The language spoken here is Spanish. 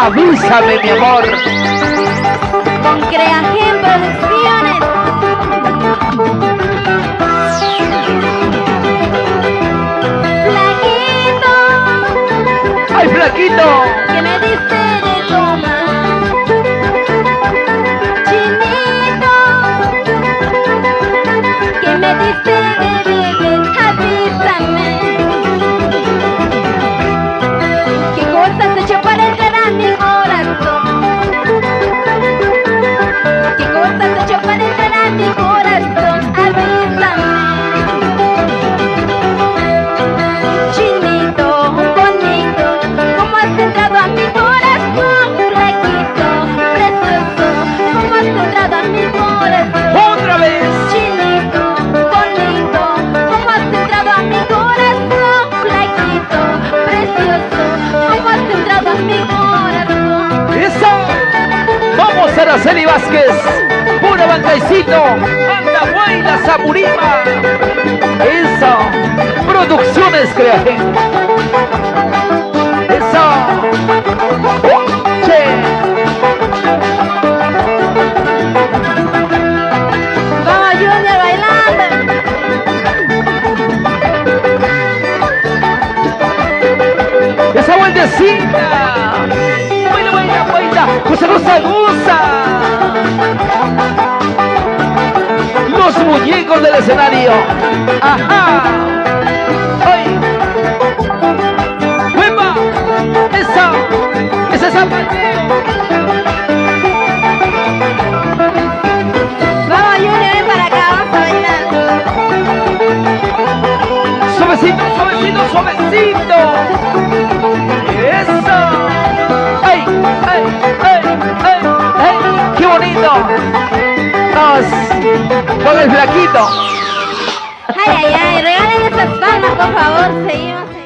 Avísame, mi amor. Con Creagen Producciones. Flaquito, ¡Ay, flaquito! que me diste de tomar. Chinito, que me diste de beber. Avísame. ¿Qué cosas he hecho para entrar a mi corazón? ¿Qué cosas he hecho para entrar a mi corazón? Avísame. Chinito, bonito, ¿cómo has entrado a mi corazón? Flaquito, precioso, ¿cómo has entrado a mi corazón? ¡Otra vez! Chinito, bonito, ¿cómo has entrado a mi corazón? Flaquito, precioso, ¿cómo has entrado a mi corazón? ¡Eso! ¡Vamos, Araceli Vázquez! ¡Pura Bancaicito! ¡Anda, buena, Zamurima! ¡Eso! Producciones Creagen. ¡Eso! ¡Che! Vamos, Junior, bailando. ¡Esa vueltecita! ¡Buena, buena, buena! ¡José Rosa Gusa! Los muñecos del escenario. ¡Ajá! ¡Ay! ¡Huepa! ¡Esa! ¡Ese zapateo! Vamos, Junior, ven para acá, vamos a bailar. ¡Suavecito, suavecito, suavecito! ¡Eso! ¡Ay, ay, ay, ay, ay! ¡Qué bonito! ¡Vamos! ¡Con el flaquito! Ay, ay, ay, regalen esas palmas, por favor, seguimos.